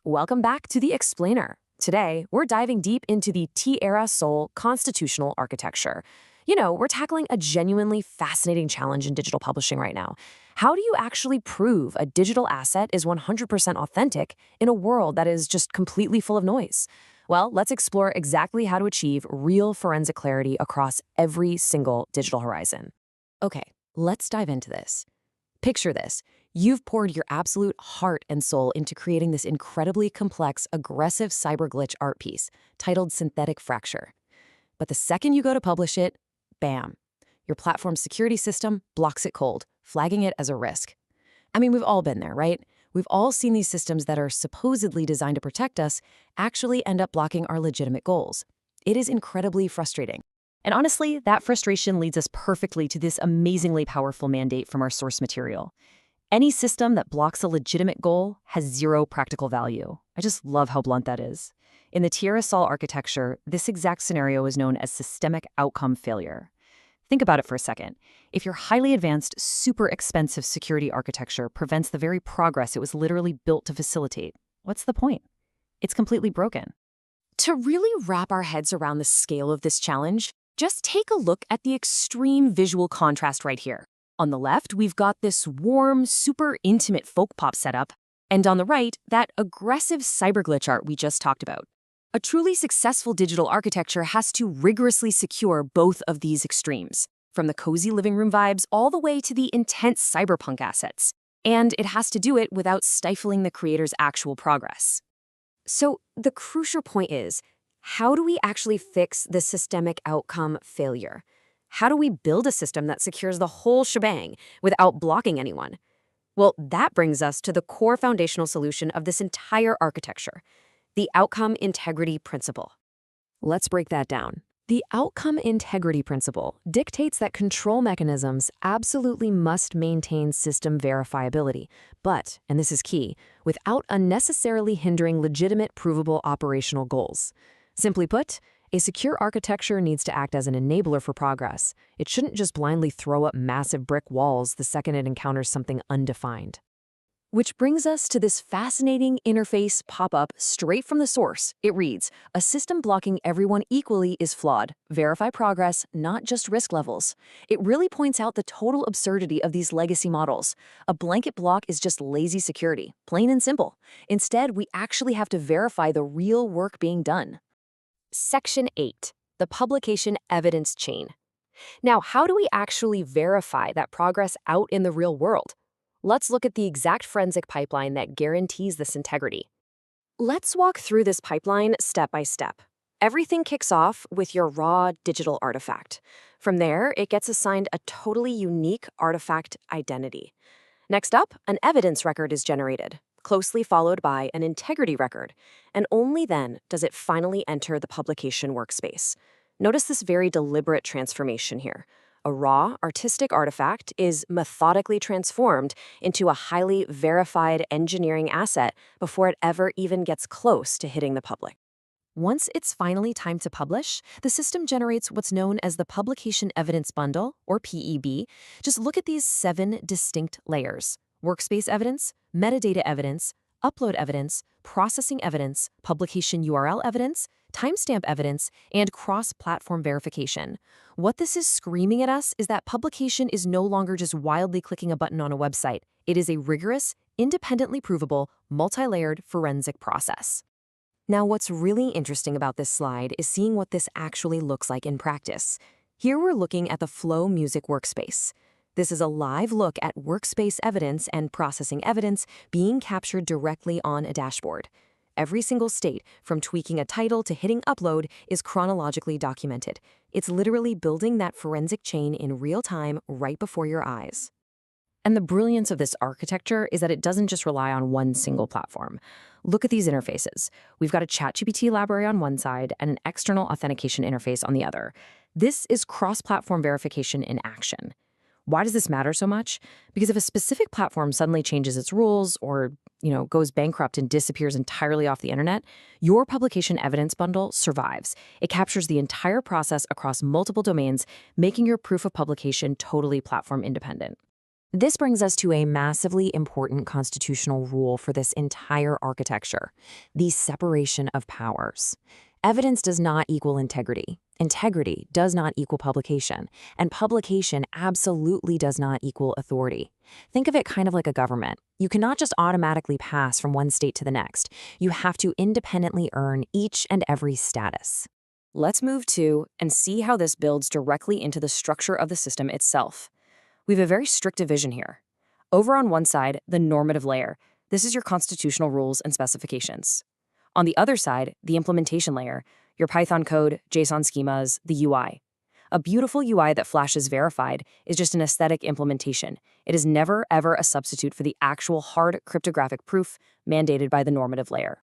Welcome back to The Explainer. Today, we're diving deep into the Tierra Sol constitutional architecture. We're tackling a genuinely fascinating challenge in digital publishing right now. How do you actually prove a digital asset is 100% authentic in a world that is just completely full of noise? Well, let's explore exactly how to achieve real forensic clarity across every single digital horizon. Okay, let's dive into this. Picture this. You've poured your absolute heart and soul into creating this incredibly complex, aggressive cyber glitch art piece titled Synthetic Fracture. But the second you go to publish it, bam, your platform's security system blocks it cold, flagging it as a risk. I mean, we've all been there, right? We've all seen these systems that are supposedly designed to protect us actually end up blocking our legitimate goals. It is incredibly frustrating. And honestly, that frustration leads us perfectly to this amazingly powerful mandate from our source material. Any system that blocks a legitimate goal has zero practical value. I just love how blunt that is. In the Tierra Sol architecture, this exact scenario is known as systemic outcome failure. Think about it for a second. If your highly advanced, super expensive security architecture prevents the very progress it was literally built to facilitate, what's the point? It's completely broken. To really wrap our heads around the scale of this challenge, just take a look at the extreme visual contrast right here. On the left, we've got this warm, super intimate folk pop setup, and on the right, that aggressive cyber glitch art we just talked about. A truly successful digital architecture has to rigorously secure both of these extremes, from the cozy living room vibes all the way to the intense cyberpunk assets. And it has to do it without stifling the creator's actual progress. So the crucial point is, how do we actually fix the systemic outcome failure? How do we build a system that secures the whole shebang without blocking anyone? Well, that brings us to the core foundational solution of this entire architecture, the outcome integrity principle. Let's break that down. The outcome integrity principle dictates that control mechanisms absolutely must maintain system verifiability, but, and this is key, without unnecessarily hindering legitimate provable operational goals. Simply put, a secure architecture needs to act as an enabler for progress. It shouldn't just blindly throw up massive brick walls the second it encounters something undefined. Which brings us to this fascinating interface pop-up straight from the source. It reads, "A system blocking everyone equally is flawed. Verify progress, not just risk levels." It really points out the total absurdity of these legacy models. A blanket block is just lazy security, plain and simple. Instead, we actually have to verify the real work being done. Section 8, the publication evidence chain. Now, how do we actually verify that progress out in the real world? Let's look at the exact forensic pipeline that guarantees this integrity. Let's walk through this pipeline step by step. Everything kicks off with your raw digital artifact. From there, it gets assigned a totally unique artifact identity. Next up, an evidence record is generated, closely followed by an integrity record, and only then does it finally enter the publication workspace. Notice this very deliberate transformation here. A raw, artistic artifact is methodically transformed into a highly verified engineering asset before it ever even gets close to hitting the public. Once it's finally time to publish, the system generates what's known as the Publication Evidence Bundle, or PEB. Just look at these 7 distinct layers: workspace evidence, metadata evidence, upload evidence, processing evidence, publication URL evidence, timestamp evidence, and cross-platform verification. What this is screaming at us is that publication is no longer just wildly clicking a button on a website. It is a rigorous, independently provable, multi-layered forensic process. Now, what's really interesting about this slide is seeing what this actually looks like in practice. Here we're looking at the Flow Music workspace. This is a live look at workspace evidence and processing evidence being captured directly on a dashboard. Every single state, from tweaking a title to hitting upload, is chronologically documented. It's literally building that forensic chain in real time right before your eyes. And the brilliance of this architecture is that it doesn't just rely on one single platform. Look at these interfaces. We've got a ChatGPT library on one side and an external authentication interface on the other. This is cross-platform verification in action. Why does this matter so much? Because if a specific platform suddenly changes its rules or, goes bankrupt and disappears entirely off the internet, your publication evidence bundle survives. It captures the entire process across multiple domains, making your proof of publication totally platform independent. This brings us to a massively important constitutional rule for this entire architecture: the separation of powers. Evidence does not equal integrity. Integrity does not equal publication. And publication absolutely does not equal authority. Think of it kind of like a government. You cannot just automatically pass from one state to the next. You have to independently earn each and every status. Let's move to and see how this builds directly into the structure of the system itself. We have a very strict division here. Over on one side, the normative layer. This is your constitutional rules and specifications. On the other side, the implementation layer, your Python code, JSON schemas, the UI. A beautiful UI that flashes verified is just an aesthetic implementation. It is never, ever a substitute for the actual hard cryptographic proof mandated by the normative layer.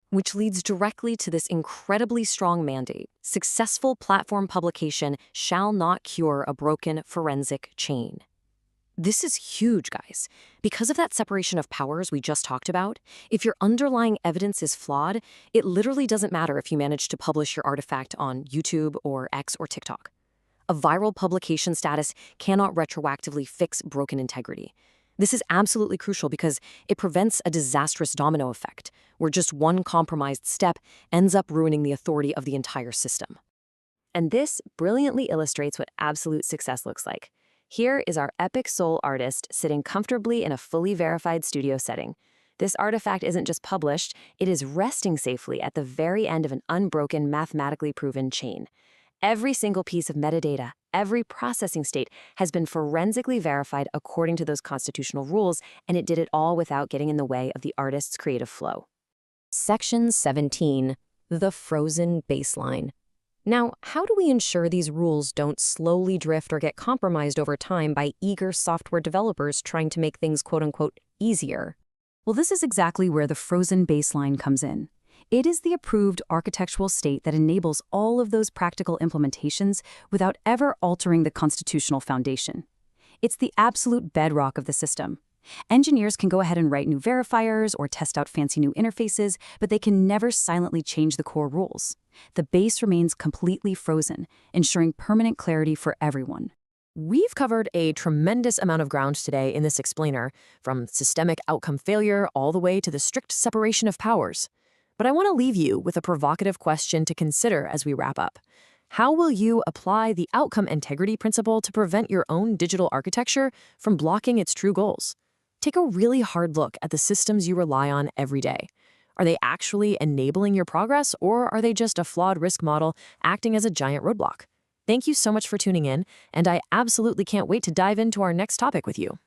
Which leads directly to this incredibly strong mandate: successful platform publication shall not cure a broken forensic chain. This is huge, guys. Because of that separation of powers we just talked about, if your underlying evidence is flawed, it literally doesn't matter if you manage to publish your artifact on YouTube or X or TikTok. A viral publication status cannot retroactively fix broken integrity. This is absolutely crucial because it prevents a disastrous domino effect, where just one compromised step ends up ruining the authority of the entire system. And this brilliantly illustrates what absolute success looks like. Here is our epic soul artist sitting comfortably in a fully verified studio setting. This artifact isn't just published, it is resting safely at the very end of an unbroken, mathematically proven chain. Every single piece of metadata, every processing state has been forensically verified according to those constitutional rules, and it did it all without getting in the way of the artist's creative flow. Section 17, the frozen baseline. Now, how do we ensure these rules don't slowly drift or get compromised over time by eager software developers trying to make things quote-unquote easier? Well, this is exactly where the frozen baseline comes in. It is the approved architectural state that enables all of those practical implementations without ever altering the constitutional foundation. It's the absolute bedrock of the system. Engineers can go ahead and write new verifiers or test out fancy new interfaces, but they can never silently change the core rules. The base remains completely frozen, ensuring permanent clarity for everyone. We've covered a tremendous amount of ground today in this explainer, from systemic outcome failure all the way to the strict separation of powers. But I want to leave you with a provocative question to consider as we wrap up. How will you apply the outcome integrity principle to prevent your own digital architecture from blocking its true goals? Take a really hard look at the systems you rely on every day. Are they actually enabling your progress, or are they just a flawed risk model acting as a giant roadblock? Thank you so much for tuning in, and I absolutely can't wait to dive into our next topic with you.